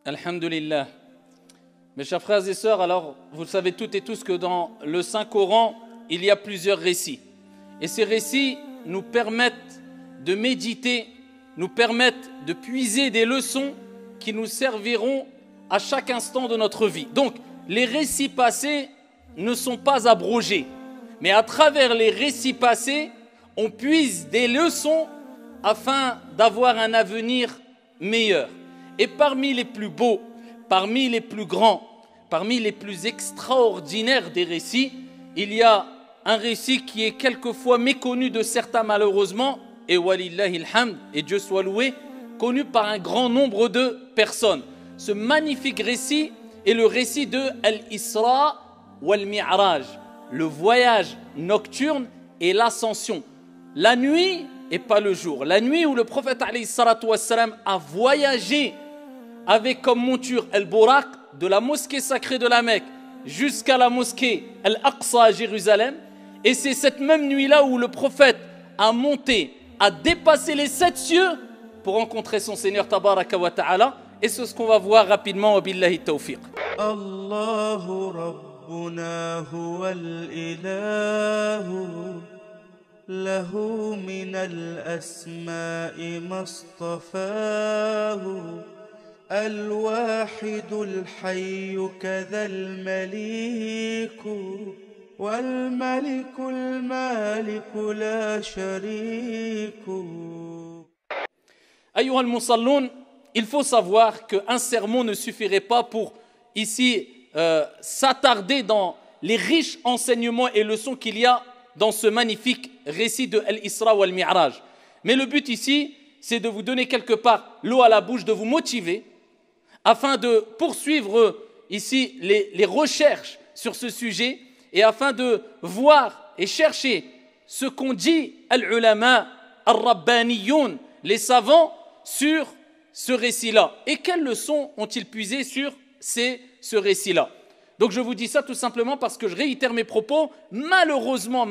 Alhamdulillah. Mes chers frères et sœurs, alors vous savez toutes et tous que dans le Saint-Coran, il y a plusieurs récits. Et ces récits nous permettent de méditer, nous permettent de puiser des leçons qui nous serviront à chaque instant de notre vie. Donc, les récits passés ne sont pas abrogés. Mais à travers les récits passés, on puise des leçons afin d'avoir un avenir meilleur. Et parmi les plus beaux, parmi les plus grands, parmi les plus extraordinaires des récits, il y a un récit qui est quelquefois méconnu de certains malheureusement, et walillahi alhamd, et Dieu soit loué, connu par un grand nombre de personnes. Ce magnifique récit est le récit de Al-Isra wal-Mi'raj, le voyage nocturne et l'ascension. La nuit et pas le jour. La nuit où le prophète alayhi salatu wassalam a voyagé avec comme monture Al-Buraq de la mosquée sacrée de la Mecque jusqu'à la mosquée Al-Aqsa à Jérusalem. Et c'est cette même nuit-là où le prophète a monté, a dépassé les 7 cieux pour rencontrer son Seigneur Tabaraka wa Ta'ala. Et c'est ce qu'on va voir rapidement. Wa billahi tawfiq. Allahu Rabbuna huwal ilahu lahu min al-asma'i mastafahu الواحد الحي كذا المليك والملك المالك لا شريك. Ayyuha al-musalloun, il faut savoir qu'un sermon ne suffirait pas pour ici s'attarder dans les riches enseignements et leçons qu'il y a dans ce magnifique récit de Al-Isra wal Mi'raj. Mais le but ici, c'est de vous donner quelque part l'eau à la bouche, de vous motiver afin de poursuivre ici les recherches sur ce sujet et afin de voir et chercher ce qu'ont dit al-ulama al-rabbaniyoun, les savants, sur ce récit-là. Et quelles leçons ont-ils puisé sur ce récit-là? Donc je vous dis ça tout simplement parce que je réitère mes propos. Malheureusement,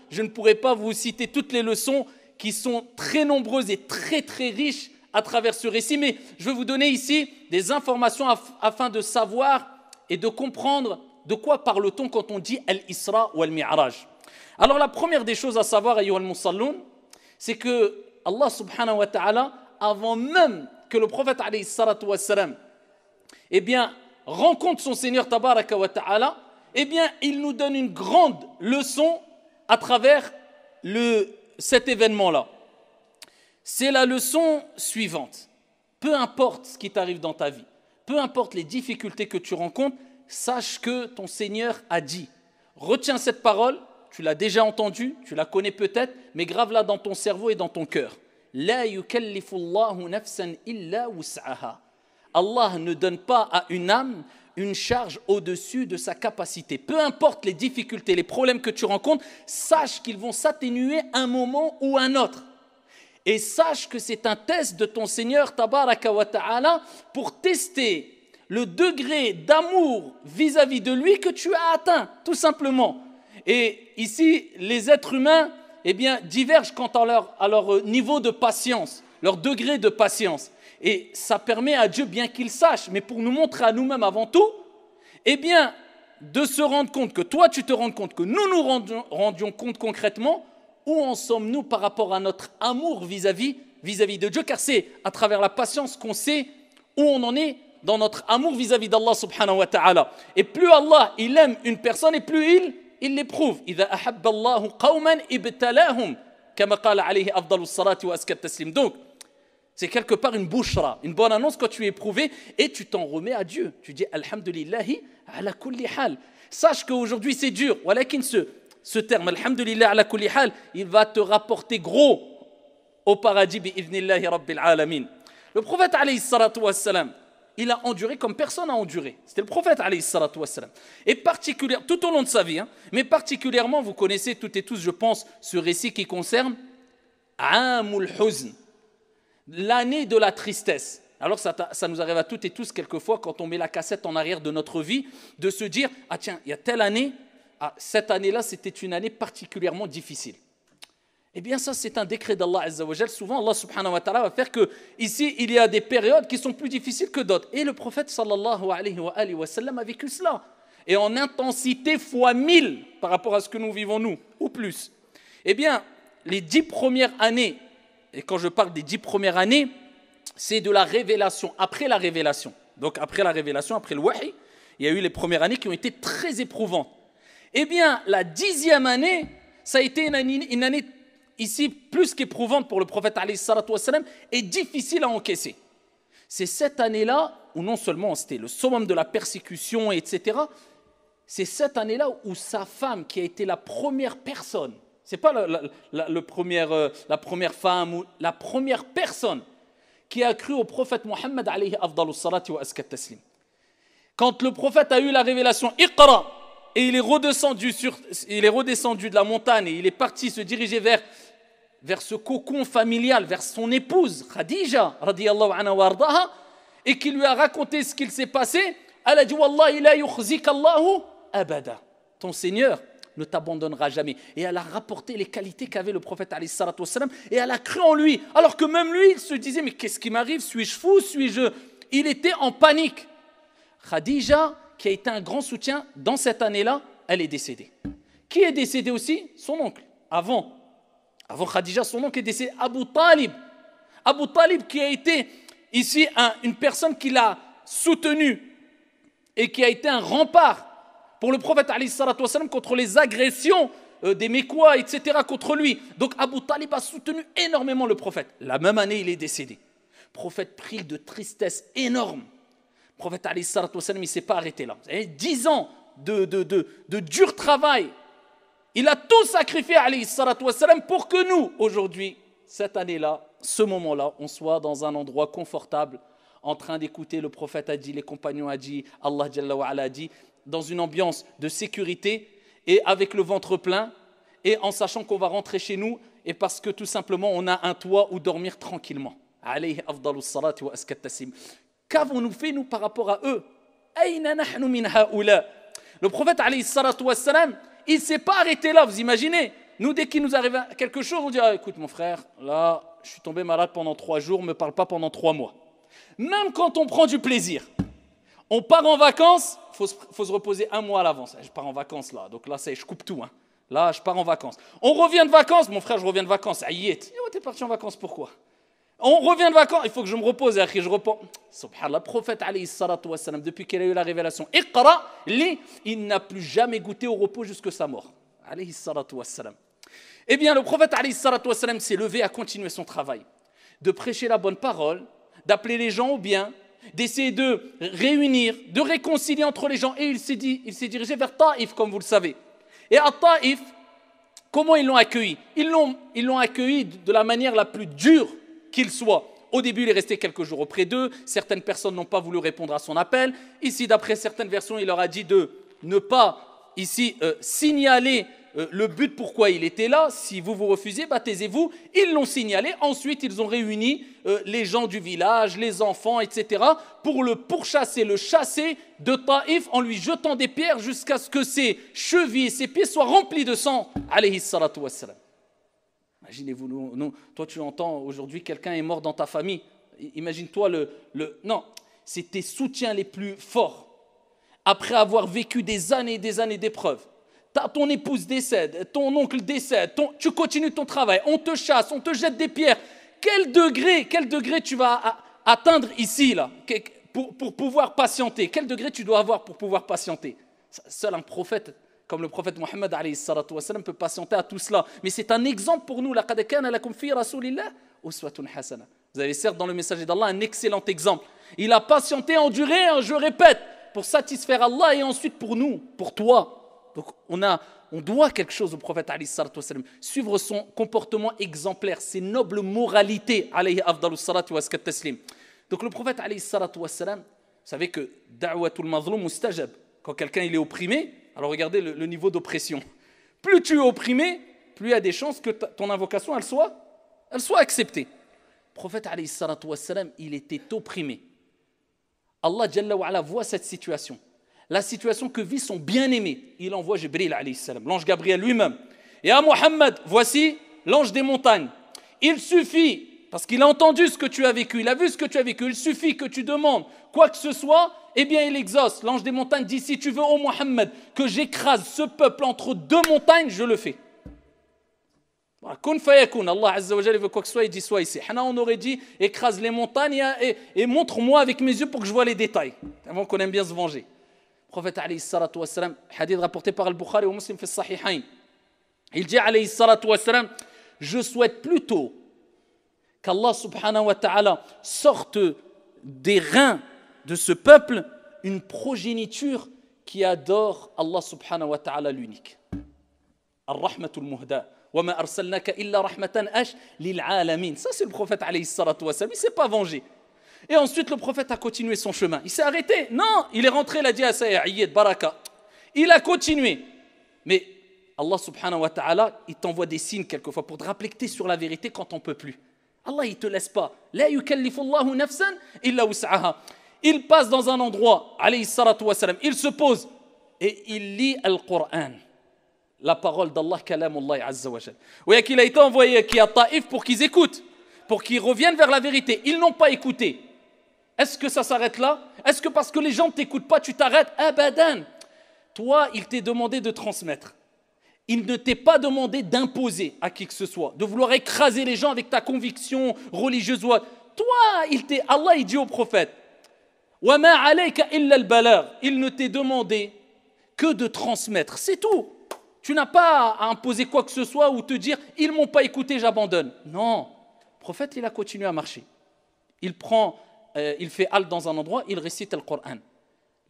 je ne pourrai pas vous citer toutes les leçons qui sont très nombreuses et très très riches à travers ce récit, mais je vais vous donner ici des informations afin de savoir et de comprendre de quoi parle-t-on quand on dit Al-Isra ou Al-Mi'raj. Alors la première des choses à savoir, ayyuha al-musalloun, c'est que Allah subhanahu wa ta'ala, avant même que le prophète alayhi salatu wa salam, rencontre son Seigneur tabaraka wa ta'ala, il nous donne une grande leçon à travers cet événement-là. C'est la leçon suivante. Peu importe ce qui t'arrive dans ta vie, peu importe les difficultés que tu rencontres, sache que ton Seigneur a dit. Retiens cette parole, tu l'as déjà entendue, tu la connais peut-être, mais grave-la dans ton cerveau et dans ton cœur. La yukallifu Allahu nafsan illa wus'aha. Allah ne donne pas à une âme une charge au-dessus de sa capacité. Peu importe les difficultés, les problèmes que tu rencontres, sache qu'ils vont s'atténuer un moment ou un autre. Et sache que c'est un test de ton Seigneur Tabaraka wa Ta'ala pour tester le degré d'amour vis-à-vis de lui que tu as atteint, tout simplement. Et ici, les êtres humains divergent quant à leur niveau de patience, leur degré de patience. Et ça permet à Dieu, bien qu'il sache, mais pour nous montrer à nous-mêmes avant tout, de se rendre compte, que toi tu te rendes compte, que nous rendions compte concrètement où en sommes-nous par rapport à notre amour vis-à-vis de Dieu, car c'est à travers la patience qu'on sait où on en est dans notre amour vis-à-vis d'Allah subhanahu wa ta'ala. Et plus Allah il aime une personne et plus il l'éprouve. إِذَا أَحَبَّ اللَّهُ قَوْمًا إِبْتَلَاهُمْ كَمَا قَالَ عَلَيْهِ أَفْضَلُ الصَّلَاةِ وَأَزْكَى التَّسْلِيمِ. Donc, c'est quelque part une bushra, une bonne annonce quand tu es éprouvé et tu t'en remets à Dieu. Tu dis Alhamdulillahi ala kulli hal. Sache qu'aujourd'hui c'est dur. Walakin ce terme, Alhamdulillah ala kulli hal, il va te rapporter gros au paradis bi'idhnillahi rabbil alamin. Le prophète alayhi salatu wassalam, il a enduré comme personne n'a enduré. C'était le prophète alayhi salatu wassalam. Et particulièrement, tout au long de sa vie, mais particulièrement, vous connaissez toutes et tous, je pense, ce récit qui concerne Amul Huzn, l'année de la tristesse. Alors ça nous arrive à toutes et tous quelquefois quand on met la cassette en arrière de notre vie, de se dire, ah tiens, il y a telle année, cette année-là, c'était une année particulièrement difficile. Eh bien ça c'est un décret d'Allah Azza wa Jal. Souvent Allah subhanahu wa ta'ala va faire que ici il y a des périodes qui sont plus difficiles que d'autres. Et le prophète sallallahu alayhi wa sallam a vécu cela. Et en intensité fois 1000 par rapport à ce que nous vivons nous, ou plus. Eh bien les 10 premières années, et quand je parle des 10 premières années, c'est de la révélation, après la révélation. Donc après la révélation, après le wahi, il y a eu les premières années qui ont été très éprouvantes. Eh bien la 10e année, ça a été une année ici plus qu'éprouvante pour le prophète alayhi salatu wassalam et difficile à encaisser. C'est cette année-là où non seulement c'était le summum de la persécution, etc., c'est cette année-là où sa femme, qui a été la première personne, c'est pas la première femme ou la première personne qui a cru au prophète Mohammed alayhi afdalus salati wa askat taslim. Quand le prophète a eu la révélation Iqra, et il est redescendu de la montagne et il est parti se diriger vers ce cocon familial, vers son épouse Khadija radiyallahu anha wa ardaha, et qui lui a raconté ce qu'il s'est passé. Elle a dit wallahi la yukhzika Allahu abada. Ton Seigneur ne t'abandonnera jamais. Et elle a rapporté les qualités qu'avait le prophète alayhi salatu wassalam, et elle a cru en lui, alors que même lui il se disait mais qu'est-ce qui m'arrive, suis-je fou, il était en panique. Khadija, qui a été un grand soutien dans cette année-là, elle est décédée. Qui est décédé aussi? Son oncle. Avant Khadija, son oncle est décédé, Abu Talib. Abu Talib qui a été ici une personne qui l'a soutenu et qui a été un rempart pour le prophète alayhi salatu wassalam contre les agressions des Mécois, etc., contre lui. Donc Abu Talib a soutenu énormément le prophète. La même année, il est décédé. Le prophète prit de tristesse énorme. Le prophète alayhi salatu wassalam, il ne s'est pas arrêté là. 10 ans de dur travail. Il a tout sacrifié alayhi salatu wassalam pour que nous, aujourd'hui, cette année-là, ce moment-là, on soit dans un endroit confortable, en train d'écouter le prophète a dit, les compagnons a dit, Allah Jalla wa Ala a dit, dans une ambiance de sécurité et avec le ventre plein et en sachant qu'on va rentrer chez nous et parce que tout simplement on a un toit où dormir tranquillement. Alayhi afdalus salati wa askat taslim. Qu'avons-nous fait, nous, par rapport à eux? Le prophète, alayhi salatu wassalam, il ne s'est pas arrêté là, vous imaginez? Nous, dès qu'il nous arrive quelque chose, on dit écoute, mon frère, là, je suis tombé malade pendant 3 jours, ne me parle pas pendant 3 mois. Même quand on prend du plaisir, on part en vacances, il faut se reposer 1 mois à l'avance. Je pars en vacances là, donc là, je coupe tout. Là, je pars en vacances. On revient de vacances, mon frère, je reviens de vacances. Aïe, t'es parti en vacances, pourquoi? On revient de vacances, il faut que je me repose, je reprends. Subhanallah, le prophète alayhi salatu wassalam, depuis qu'il a eu la révélation Iqra, il n'a plus jamais goûté au repos jusqu'à sa mort. Alayhi salatu wassalam. Eh bien, le prophète alayhi salatu wassalam s'est levé à continuer son travail, de prêcher la bonne parole, d'appeler les gens au bien, d'essayer de réunir, de réconcilier entre les gens. Et il s'est dirigé vers Taïf, comme vous le savez. Et à Taïf, comment ils l'ont accueilli? Ils l'ont accueilli de la manière la plus dure qu'il soit. Au début, il est resté quelques jours auprès d'eux. Certaines personnes n'ont pas voulu répondre à son appel. Ici, d'après certaines versions, il leur a dit de ne pas ici signaler le but pourquoi il était là. Si vous refusez, taisez-vous. Ils l'ont signalé. Ensuite, ils ont réuni les gens du village, les enfants, etc. pour le pourchasser, le chasser de Taïf en lui jetant des pierres jusqu'à ce que ses chevilles et ses pieds soient remplis de sang. Alayhi salatu wassalam. Imaginez-vous, toi tu entends aujourd'hui quelqu'un est mort dans ta famille. Imagine-toi non, c'est tes soutiens les plus forts. Après avoir vécu des années et des années d'épreuves, ton épouse décède, ton oncle décède, tu continues ton travail, on te chasse, on te jette des pierres. Quel degré tu vas atteindre ici là, pour pouvoir patienter? Quel degré tu dois avoir pour pouvoir patienter? Seul un prophète comme le prophète Mohammed alayhi salatu wassalam peut patienter à tout cela. Mais c'est un exemple pour nous. Laqad kana lakum fi rasulillah uswatun hasana. Vous avez certes dans le messager d'Allah un excellent exemple. Il a patienté, enduré, je répète, pour satisfaire Allah et ensuite pour nous, pour toi. Donc on doit quelque chose au prophète alayhi salatu wassalam. Suivre son comportement exemplaire, ses nobles moralités alayhi afdalus salatu wa askat taslim. Donc le prophète alayhi salatu wassalam, vous savez que da'watul mazlum mustajab. Quand quelqu'un il est opprimé, alors regardez le niveau d'oppression. Plus tu es opprimé, plus il y a des chances que ton invocation elle soit acceptée. Le prophète alayhi salatu wassalam, il était opprimé. Allah Jalla wa Ala voit cette situation. La situation que vit son bien-aimé. Il envoie Jibril alayhi salam, l'ange Gabriel lui-même. Et à Mohammed, voici l'ange des montagnes. Il suffit, parce qu'il a entendu ce que tu as vécu, il a vu ce que tu as vécu, il suffit que tu demandes quoi que ce soit, eh bien il exauce. L'ange des montagnes dit, si tu veux, ô Mohammed, que j'écrase ce peuple entre deux montagnes, je le fais. Kun fayakun, Allah Azza wa Jalla veut quoi que ce soit, il dit soit ici. On aurait dit, écrase les montagnes et montre-moi avec mes yeux pour que je vois les détails. Avant qu'on aime bien se venger. Le prophète alayhi salatu wa salam, hadith rapporté par Al-Bukhari ou Muslim fi Sahihain, il dit alayhi salatu wa salam, je souhaite plutôt qu'Allah subhanahu wa ta'ala sorte des reins de ce peuple une progéniture qui adore Allah subhanahu wa ta'ala l'unique. Ar-Rahmatul Muhda. وَمَا أَرْسَلْنَاكَ إِلَّا رَحْمَةً لِلْعَالَمِينَ. Ça c'est le prophète alayhi salatu wa salam, il ne s'est pas vengé. Et ensuite le prophète a continué son chemin. Il s'est arrêté? Non, il est rentré, il a dit à Sayyid Baraka. Il a continué. Mais Allah subhanahu wa ta'ala, il t'envoie des signes quelquefois pour te rappeler que tu es sur la vérité quand on ne peut plus. Allah, il ne te laisse pas. La yukallifu Allahu nafsan illa wus'aha. Il passe dans un endroit, alayhi salatu wa salam, il se pose et il lit Al-Qur'an. La parole d'Allah, kalamullah azza wa jal. Oui, qu'il a été envoyé qui à Taïf pour qu'ils écoutent, pour qu'ils reviennent vers la vérité. Ils n'ont pas écouté. Est-ce que ça s'arrête là? Est-ce que parce que les gens ne t'écoutent pas, tu t'arrêtes? Abadan. Toi, il t'est demandé de transmettre. Il ne t'est pas demandé d'imposer à qui que ce soit, de vouloir écraser les gens avec ta conviction religieuse. Toi, Allah, il dit au prophète, wa ma alayka illa al-balagh. Il ne t'est demandé que de transmettre. C'est tout. Tu n'as pas à imposer quoi que ce soit ou te dire « ils ne m'ont pas écouté, j'abandonne ». Non, le prophète, il a continué à marcher. Il fait halte dans un endroit, il récite le Coran.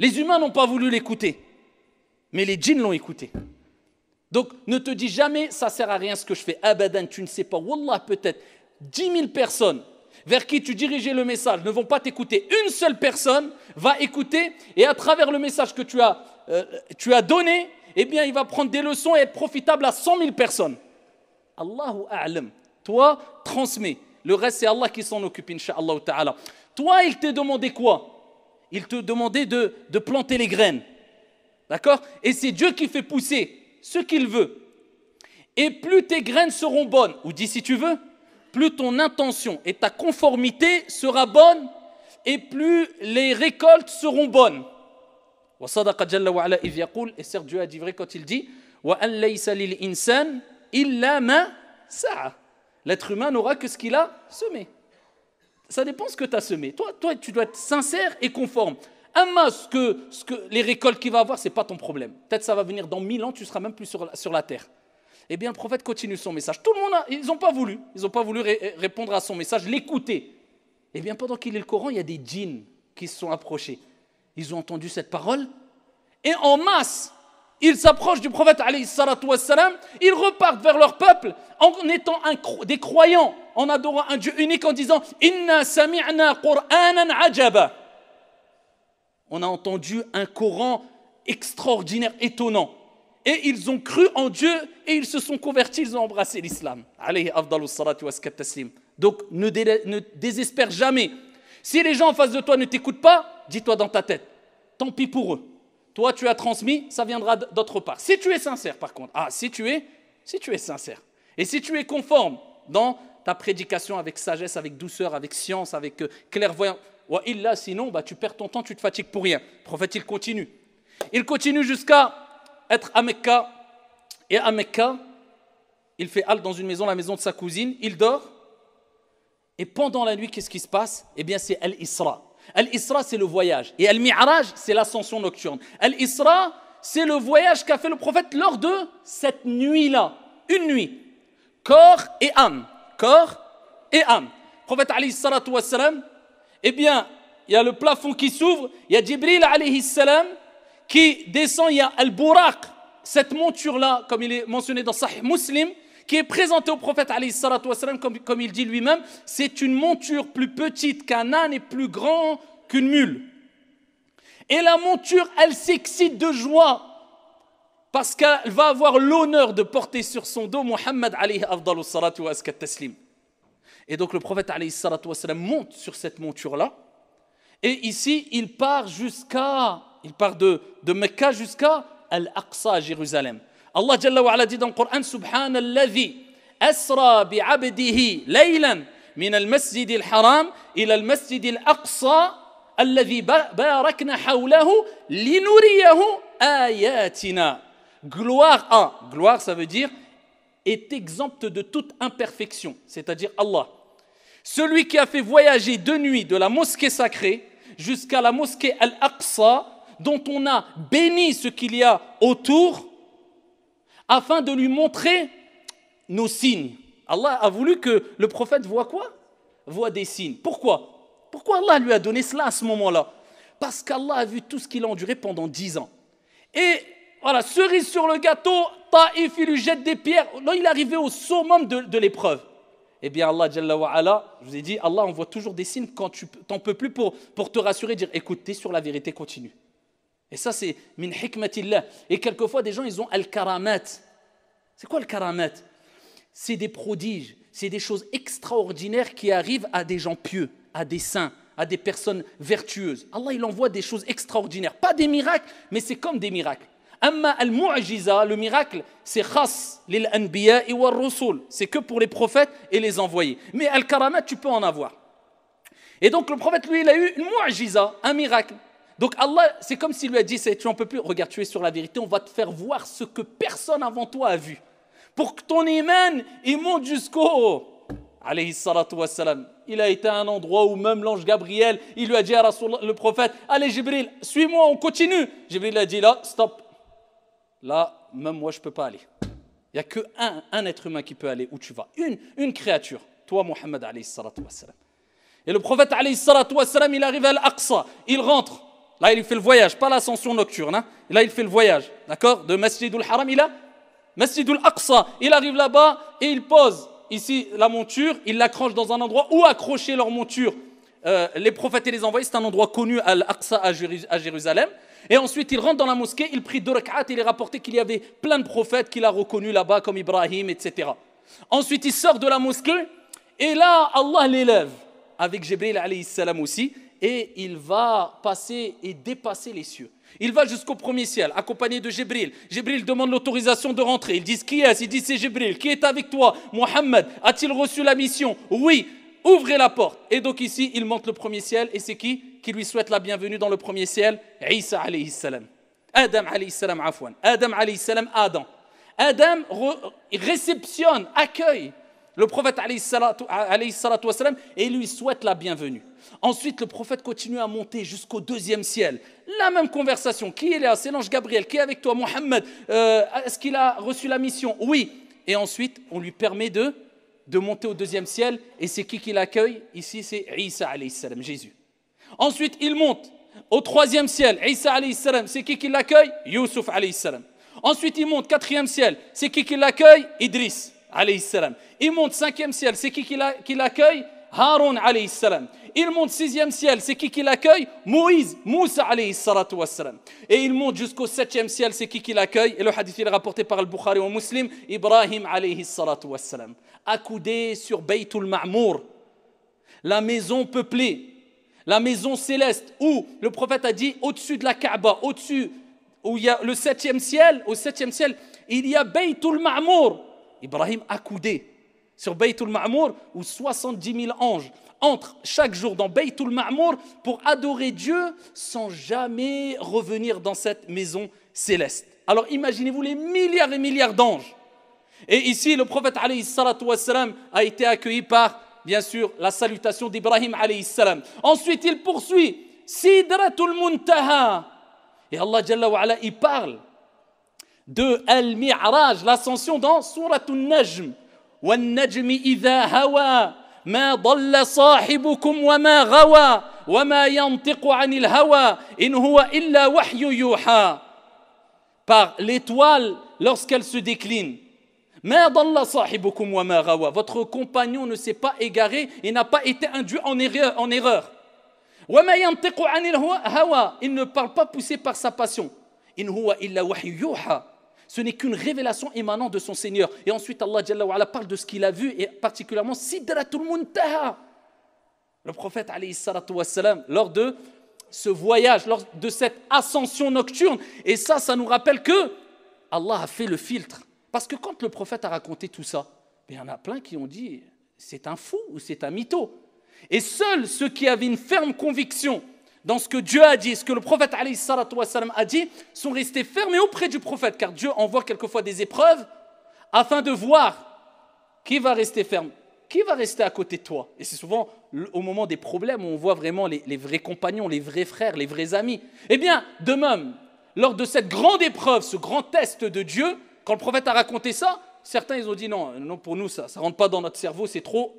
Les humains n'ont pas voulu l'écouter, mais les djinns l'ont écouté. Donc, ne te dis jamais « ça ne sert à rien ce que je fais ». Abadan, tu ne sais pas. Wallah, peut-être 10 000 personnes vers qui tu dirigeais le message ne vont pas t'écouter. Une seule personne va écouter et à travers le message que tu as donné, eh bien, il va prendre des leçons et être profitable à 100 000 personnes. Allahu a'lam. Toi, transmets. Le reste, c'est Allah qui s'en occupe, incha'Allah ta'ala. Toi, il t'a demandé quoi? Il te demandait de planter les graines. D'accord? Et c'est Dieu qui fait pousser ce qu'il veut. Et plus tes graines seront bonnes, ou dis si tu veux, plus ton intention et ta conformité sera bonne, et plus les récoltes seront bonnes. وصدق جل وعلا إذ يقول, et certes Dieu a dit vrai quand il dit وأن ليس للإنسان إلا ما سعى. L'être humain n'aura que ce qu'il a semé. Ça dépend ce que tu as semé. Toi, tu dois être sincère et conforme. Amma, ce que les récoltes qu'il va avoir, ce n'est pas ton problème. Peut-être ça va venir dans 1000 ans, tu ne seras même plus sur la terre. Eh bien, le prophète continue son message. Tout le monde, ils n'ont pas voulu. Ils n'ont pas voulu répondre à son message, l'écouter. Eh bien, pendant qu'il lit le Coran, il y a des djinns qui se sont approchés. Ils ont entendu cette parole et en masse, ils s'approchent du prophète alayhi salatu wassalam, ils repartent vers leur peuple en étant des croyants, en adorant un Dieu unique en disant « Inna sami'na Qur'anan ajaba » On a entendu un Coran extraordinaire, étonnant. Et ils ont cru en Dieu et ils se sont convertis, ils ont embrassé l'islam. Alayhi afdalus salatu waskat taslim. Donc ne désespère jamais. Si les gens en face de toi ne t'écoutent pas, dis-toi dans ta tête, tant pis pour eux. Toi, tu as transmis, ça viendra d'autre part. Si tu es sincère, par contre, si tu es sincère, et si tu es conforme dans ta prédication avec sagesse, avec douceur, avec science, avec clairvoyance, ou illa, sinon, tu perds ton temps, tu te fatigues pour rien. Le prophète, il continue. Il continue jusqu'à être à Mecca. Et à Mecca, il fait halte dans une maison, la maison de sa cousine, il dort. Et pendant la nuit, qu'est-ce qui se passe? Eh bien, c'est Al-Isra. Al-Isra, c'est le voyage. Et Al-Mi'raj, c'est l'ascension nocturne. Al-Isra, c'est le voyage qu'a fait le prophète lors de cette nuit-là. Une nuit. Corps et âme. Corps et âme. Le prophète, alayhi salatu wassalam, eh bien, il y a le plafond qui s'ouvre, il y a Jibril, alayhi salam, qui descend, il y a Al-Buraq, cette monture-là, comme il est mentionné dans Sahih Muslim, qui est présenté au prophète alayhi salatu wassalam, comme il dit lui-même, c'est une monture plus petite qu'un âne et plus grand qu'une mule. Et la monture, elle s'excite de joie parce qu'elle va avoir l'honneur de porter sur son dos Muhammad alayhi afdalus salatu waskat taslim. Et donc le prophète alayhi salatu wassalam monte sur cette monture-là. Et ici, il part de Mecca jusqu'à Al-Aqsa à Jérusalem. Allah Jalla wa Ala dit dans le Coran Subhanalladhi أسرى بعبده ليلا من المسجد الحرام إلى المسجد الأقصى الذي باركنا حوله لنريه آياتنا. Gloire à, gloire ça veut dire est exempt de toute imperfection, c'est-à-dire Allah. Celui qui a fait voyager de nuit de la mosquée sacrée jusqu'à la mosquée Al-Aqsa, dont on a béni ce qu'il y a autour, afin de lui montrer nos signes. Allah a voulu que le prophète voit quoi? Voit des signes. Pourquoi? Pourquoi Allah lui a donné cela à ce moment-là? Parce qu'Allah a vu tout ce qu'il a enduré pendant 10 ans. Et voilà, cerise sur le gâteau, Taïf, il lui jette des pierres. Là, il est arrivé au summum de l'épreuve. Eh bien, Allah, Jalla wa ala, je vous ai dit, Allah envoie toujours des signes quand tu n'en peux plus pour te rassurer, dire, écoute, t'es sur la vérité, continue. Et ça, c'est min hikmatillah. Et quelquefois, des gens, ils ont al-karamat. C'est quoi le karamat? C'est des prodiges, c'est des choses extraordinaires qui arrivent à des gens pieux, à des saints, à des personnes vertueuses. Allah, il envoie des choses extraordinaires. Pas des miracles, mais c'est comme des miracles. Amma al-mu'jiza, le miracle, c'est khas lil anbiya wa rusul. C'est que pour les prophètes et les envoyés. Mais al-karamat, tu peux en avoir. Et donc, le prophète, lui, il a eu une mu'jiza, un miracle. Donc Allah, c'est comme s'il lui a dit, tu n'en peux plus, regarde, tu es sur la vérité, on va te faire voir ce que personne avant toi a vu. Pour que ton iman, il monte jusqu'au... Alayhi salatu wassalam. Il a été à un endroit où même l'ange Gabriel, il lui a dit à Rasoul, le prophète, allez Jibril, suis-moi, on continue. Jibril a dit là, stop. Là, même moi, je ne peux pas aller. Il n'y a qu'un être humain qui peut aller où tu vas. Une créature. Toi, Muhammad, alayhi salatu wassalam. Et le prophète, alayhi salatu wassalam, il arrive à Al-Aqsa. Il rentre. Là, il fait le voyage, pas l'ascension nocturne. Hein. Là, il fait le voyage. D'accord? De Masjidul Haram, il a Masjidul Aqsa. Il arrive là-bas et il pose ici la monture. Il l'accroche dans un endroit où accrocher leur monture. Les prophètes et les envoyés, c'est un endroit connu à Al-Aqsa, à Jérusalem. Et ensuite, il rentre dans la mosquée, il prie 2 rak'at. Il est rapporté qu'il y avait plein de prophètes qu'il a reconnus là-bas, comme Ibrahim, etc. Ensuite, il sort de la mosquée. Et là, Allah l'élève. Avec Jibril alayhi salam aussi. Et il va passer et dépasser les cieux. Il va jusqu'au premier ciel, accompagné de Jibril. Jibril demande l'autorisation de rentrer. Ils disent qui est-ce? Ils disent c'est Jibril. Qui est avec toi? Muhammad. A-t-il reçu la mission? Oui. Ouvrez la porte. Et donc ici, il monte le premier ciel. Et c'est qui lui souhaite la bienvenue dans le premier ciel? Isa alayhi salam. Adam alayhi salam, afwan. Adam alayhi salam, Adam. Adam réceptionne, accueille le prophète alayhi salatu wassalam et lui souhaite la bienvenue. Ensuite, le prophète continue à monter jusqu'au 2e ciel. La même conversation. Qui est là? C'est l'ange Gabriel. Qui est avec toi? Muhammad. Est-ce qu'il a reçu la mission? Oui. Et ensuite, on lui permet de monter au 2e ciel. Et c'est qui l'accueille? Ici, c'est Isa alayhi salam, Jésus. Ensuite, il monte au 3e ciel. Isa alayhi salam, c'est qui l'accueille? Yusuf alayhi salam. Ensuite, il monte 4e ciel. C'est qui l'accueille? Idriss alayhi salam. Il monte 5e ciel. C'est qui l'accueille? Haroun alayhi salam. Il monte 6e ciel. C'est qui l'accueille? Moïse, Moussa alayhi salatu wassalam. Et il monte jusqu'au 7e ciel. C'est qui l'accueille? Et le hadith est rapporté par le Bukhari ou Muslim. Ibrahim alayhi salatu wassalam. Accoudé sur Baytul Ma'mour, la maison peuplée, la maison céleste, où le prophète a dit au-dessus de la Kaaba, au-dessus, où il y a le 7e ciel, au 7e ciel, il y a Baytul Ma'mour. Ibrahim accoudé sur Baytul Ma'mour, où 70 000 anges entrent chaque jour dans Baytul Ma'mour pour adorer Dieu sans jamais revenir dans cette maison céleste. Alors imaginez-vous les milliards et milliards d'anges. Et ici, le prophète alayhi salatu wassalam a été accueilli par, bien sûr, la salutation d'Ibrahim alayhi salam. Ensuite, il poursuit Sidratul Muntaha. Et Allah Jalla wa ala, il parle de Al-Mi'raj, l'ascension dans Suratul Najm. وَالنَّجْمِ إِذَا هَوَى مَا ضَلَّ صَاحِبُكُمْ وَمَا غَوَى وَمَا يَنْطِقُ عَنِ الْهَوَى إِنْ هُوَ إِلَّا وَحْيُ يُوحَى. Par l'étoile lorsqu'elle se décline. مَا ضَلَّ صَاحِبُكُمْ وَمَا غَوَى. Votre compagnon ne s'est pas égaré et n'a pas été induit en erreur. وَمَا يَنْطِقُ عَنِ الْهَوَى. Il ne parle pas poussé par sa passion. إِنْ هُوَ إِلَّا وَحْيُ يُوحَى. Ce n'est qu'une révélation émanant de son Seigneur. Et ensuite, Allah Jalla wa ala parle de ce qu'il a vu, et particulièrement Sidratul Muntaha. Le prophète, alayhi salatu wassalam, lors de ce voyage, lors de cette ascension nocturne, et ça nous rappelle que Allah a fait le filtre. Parce que quand le prophète a raconté tout ça, il y en a plein qui ont dit, c'est un fou ou c'est un mytho. Et seuls ceux qui avaient une ferme conviction dans ce que Dieu a dit, ce que le prophète alayhi salatu wassalam a dit, sont restés fermés auprès du prophète, car Dieu envoie quelquefois des épreuves afin de voir qui va rester ferme, qui va rester à côté de toi. Et c'est souvent au moment des problèmes où on voit vraiment les vrais compagnons, les vrais frères, les vrais amis. Eh bien, de même, lors de cette grande épreuve, ce grand test de Dieu, quand le prophète a raconté ça, certains ils ont dit non, pour nous ça ne rentre pas dans notre cerveau, c'est trop,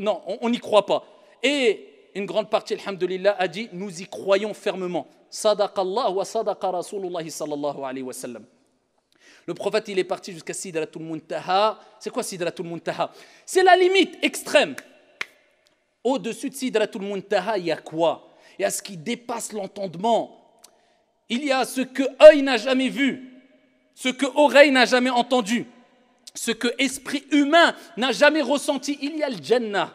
non, on n'y croit pas. Et une grande partie, alhamdulillah, a dit nous y croyons fermement. Sadaqallah wa sadaqa Rasulullah sallallahu alayhi wa sallam. Le prophète, il est parti jusqu'à Sidratul Muntaha. C'est quoi Sidratul Muntaha? C'est la limite extrême. Au-dessus de Sidratul Muntaha, il y a quoi? Il y a ce qui dépasse l'entendement. Il y a ce que œil n'a jamais vu, ce que oreille n'a jamais entendu, ce que esprit humain n'a jamais ressenti. Il y a le Jannah.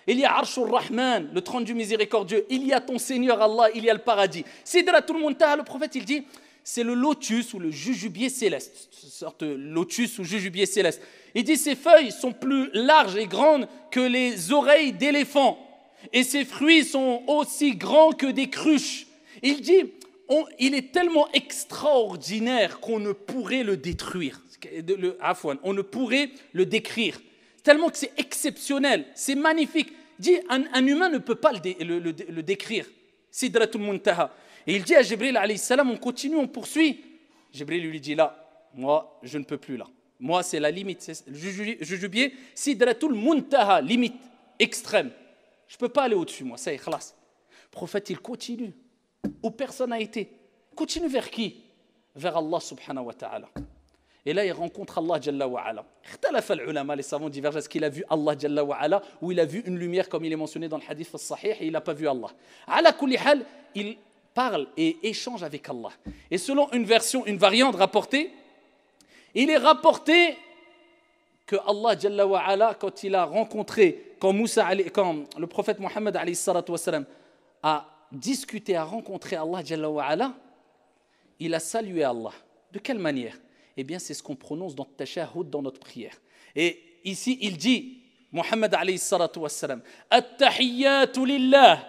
Il y a Arshur Rahman, le trône du miséricordieux. Il y a ton Seigneur Allah, il y a le paradis. Sidratul Muntaha, le prophète, il dit, c'est le lotus ou le jujubier céleste. Une sorte de lotus ou jujubier céleste. Il dit, ses feuilles sont plus larges et grandes que les oreilles d'éléphant. Et ses fruits sont aussi grands que des cruches. Il dit, il est tellement extraordinaire qu'on ne pourrait le détruire. On ne pourrait le décrire. Tellement que c'est exceptionnel, c'est magnifique. Dit, un humain ne peut pas le décrire. Sidratul Muntaha. Et il dit à Jibril alayhi salam, on continue, on poursuit. Jibril lui dit là, moi je ne peux plus là. Moi c'est la limite, c'est le jujubier. Sidratul Muntaha, limite extrême. Je ne peux pas aller au-dessus, moi, ça y est, khalas. Le prophète il continue, où personne n'a été. Il continue vers qui? Vers Allah subhanahu wa ta'ala. Et là, il rencontre Allah Jalla wa Ala. Les savants divergent. Est-ce qu'il a vu Allah Jalla wa Ala ou il a vu une lumière comme il est mentionné dans le hadith al-sahih et il n'a pas vu Allah. Ala kulli hal, il parle et échange avec Allah. Et selon une version, une variante rapportée, il est rapporté que Allah Jalla wa Ala, quand il a rencontré, quand le prophète Mohammed alayhi salatu wassalam a discuté, a rencontré Allah Jalla wa Ala, il a salué Allah. De quelle manière? Eh bien, c'est ce qu'on prononce dans le tashahhud, dans notre prière. Et ici, il dit, Muhammad alayhi salatu wassalam, At-tahiyyatu lillah,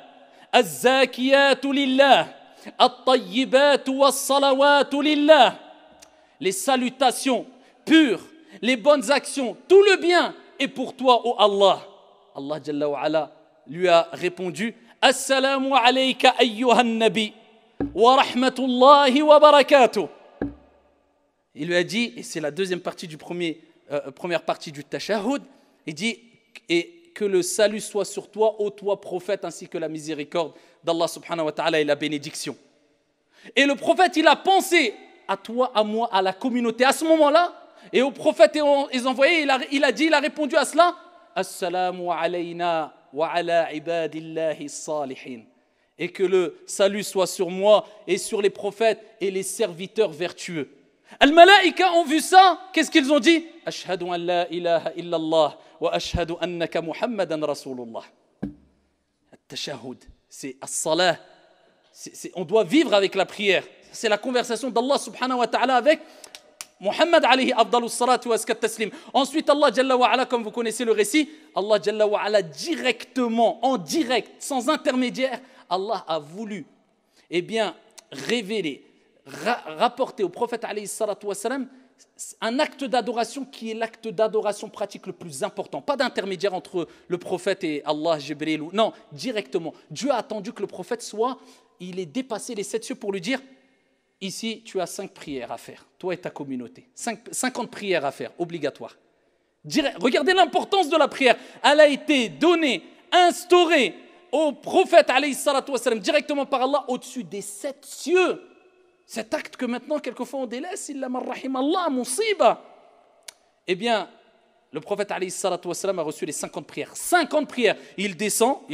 Az-zakiyatu lillah, At-tayyibatu was-salawatu lillah. Les salutations pures, les bonnes actions, tout le bien est pour toi, ô Allah. Allah Jalla wa Ala lui a répondu, Assalamu alayka ayyuhan nabi, wa rahmatullahi wa barakatuh. Il lui a dit, et c'est la deuxième partie du première partie du tashahhud, il dit, et que le salut soit sur toi, ô toi prophète, ainsi que la miséricorde d'Allah subhanahu wa ta'ala et la bénédiction. Et le prophète, il a pensé à toi, à moi, à la communauté, à ce moment-là, et aux prophètes et aux envoyés, il a répondu à cela, Assalamu alayna wa ala ibadillahi salihin. Et que le salut soit sur moi et sur les prophètes et les serviteurs vertueux. Al-Malaïka ont vu ça, qu'est-ce qu'ils ont dit? Ashhadu an la ilaha illallah wa ashhadu annaka Muhammadan Rasulullah. At-tashahhud, c'est as-salah. On doit vivre avec la prière. C'est la conversation d'Allah subhanahu wa ta'ala avec Muhammad alayhi afdalus salatu wa askat taslim. Ensuite, Allah Jalla wa Ala, comme vous connaissez le récit, Allah Jalla wa Ala directement, en direct, sans intermédiaire, Allah a voulu, eh bien, révéler, rapporter au prophète alayhi salatu wassalam un acte d'adoration qui est l'acte d'adoration pratique le plus important. Pas d'intermédiaire entre le prophète et Allah, Jibril. Non, directement. Dieu a attendu que le prophète il ait dépassé les 7 cieux pour lui dire, ici tu as 5 prières à faire, toi et ta communauté. 50 prières à faire, obligatoires. Regardez l'importance de la prière. Elle a été donnée, instaurée au prophète alayhi salatu wassalam directement par Allah au-dessus des 7 cieux. Cet acte que maintenant, quelquefois, on délaisse, illa man rahim Allah, musiba. Eh bien, le prophète alayhi salatu wassalam a reçu les 50 prières. 50 prières. Il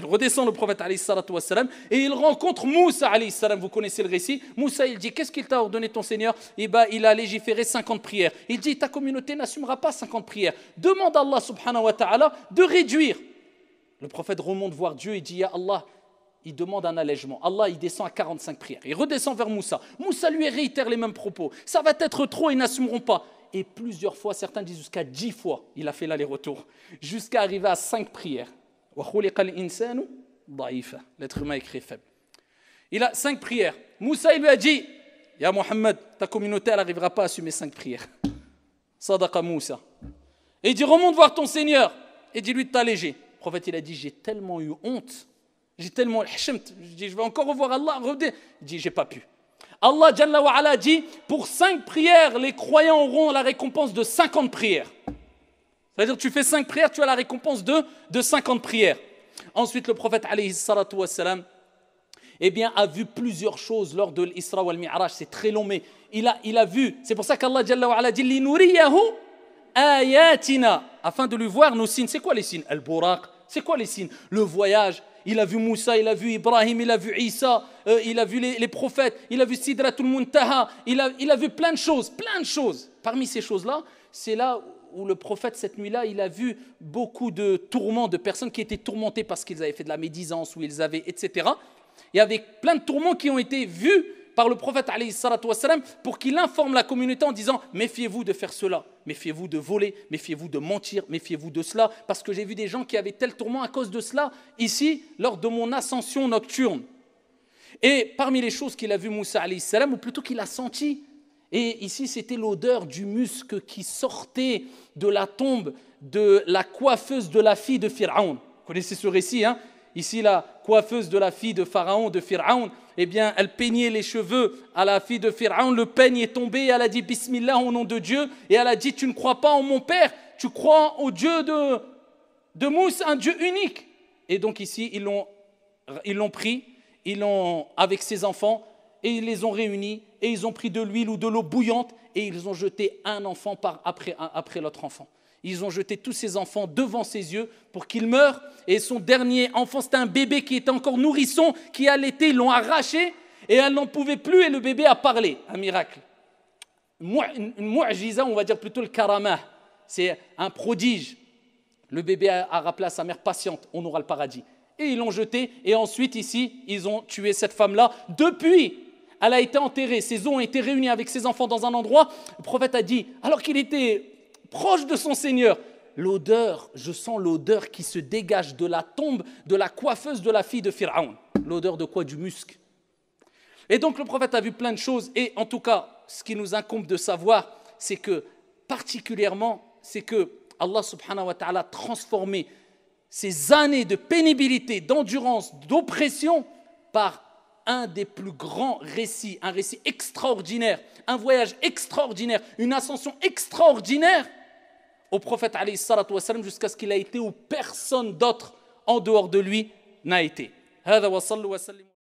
redescend le prophète alayhi salatu wassalam et il rencontre Moussa alayhi salam. Vous connaissez le récit. Moussa, il dit, qu'est-ce qu'il t'a ordonné ton Seigneur? Eh bien, il a légiféré 50 prières. Il dit, ta communauté n'assumera pas 50 prières. Demande à Allah subhanahu wa ta'ala de réduire. Le prophète remonte voir Dieu et dit, ya Allah, il demande un allègement. Allah, il descend à 45 prières. Il redescend vers Moussa. Moussa lui réitère les mêmes propos. Ça va être trop, ils n'assumeront pas. et plusieurs fois, certains disent jusqu'à 10 fois, il a fait l'aller-retour, jusqu'à arriver à 5 prières. L'être humain est créé faible. Il a 5 prières. Moussa, il lui a dit, Ya Mohammed, ta communauté, elle n'arrivera pas à assumer 5 prières. Sadaqa Moussa. Et il dit, remonte voir ton Seigneur et dis-lui de t'alléger. Le prophète, il a dit, j'ai tellement eu honte, j'ai tellement hchemt, je dis, je vais encore revoir Allah. Il dit, j'ai pas pu. Allah Jalla wa Ala dit, pour 5 prières, les croyants auront la récompense de 50 prières. C'est-à-dire, tu fais 5 prières, tu as la récompense de 50 prières. Ensuite, le prophète, alayhi salatu wassalam, eh bien, a vu plusieurs choses lors de l'Isra wal Mi'raj. C'est très long, mais il a vu. C'est pour ça qu'Allah Jalla wa Ala dit, Linuriyahu ayatina, afin de lui voir nos signes. C'est quoi les signes? Al-Buraq. C'est quoi les signes? Le voyage. Il a vu Moussa, il a vu Ibrahim, il a vu Isa, il a vu les prophètes, il a vu Sidratul Muntaha, il a vu plein de choses. Parmi ces choses-là, c'est là où le prophète, cette nuit-là, il a vu beaucoup de tourments, de personnes qui étaient tourmentées parce qu'ils avaient fait de la médisance, ou ils avaient, etc. Il y avait plein de tourments qui ont été vus par le prophète alayhi salatu wassalam, pour qu'il informe la communauté en disant, méfiez-vous de faire cela, méfiez-vous de voler, méfiez-vous de mentir, méfiez-vous de cela, parce que j'ai vu des gens qui avaient tel tourment à cause de cela, ici, lors de mon ascension nocturne. Et parmi les choses qu'il a vu Moussa alayhi salam, ou plutôt qu'il a senti, et ici c'était l'odeur du musc qui sortait de la tombe de la coiffeuse de la fille de Pharaon. Vous connaissez ce récit, hein? Ici, la coiffeuse de la fille de Pharaon, de Pharaon, eh bien, elle peignait les cheveux à la fille de Pharaon, le peigne est tombé, et elle a dit Bismillah au nom de Dieu, et elle a dit, tu ne crois pas en mon père, tu crois au Dieu de Moussa, un Dieu unique. Et donc ici, ils l'ont pris, avec ses enfants, et ils les ont réunis, et ils ont pris de l'huile ou de l'eau bouillante, et ils ont jeté un enfant après l'autre enfant. Ils ont jeté tous ses enfants devant ses yeux pour qu'il meure. Et son dernier enfant, c'était un bébé qui était encore nourrisson, qui allaitait, ils l'ont arraché et elle n'en pouvait plus et le bébé a parlé. Un miracle. Une mu'jiza, on va dire plutôt le karamah. C'est un prodige. Le bébé a rappelé à sa mère, patiente, on aura le paradis. Et ils l'ont jeté et ensuite ici, ils ont tué cette femme-là. Depuis, elle a été enterrée, ses os ont été réunis avec ses enfants dans un endroit. Le prophète a dit, alors qu'il était proche de son Seigneur, je sens l'odeur qui se dégage de la tombe de la coiffeuse de la fille de Pharaon. L'odeur de quoi? Du musc. Et donc le prophète a vu plein de choses, et en tout cas, ce qui nous incombe de savoir, c'est que particulièrement, c'est que Allah subhanahu wa ta'ala a transformé ces années de pénibilité, d'endurance, d'oppression par un des plus grands récits, un récit extraordinaire, un voyage extraordinaire, une ascension extraordinaire au prophète alayhi salatu wassalam, jusqu'à ce qu'il a été où personne d'autre en dehors de lui n'a été.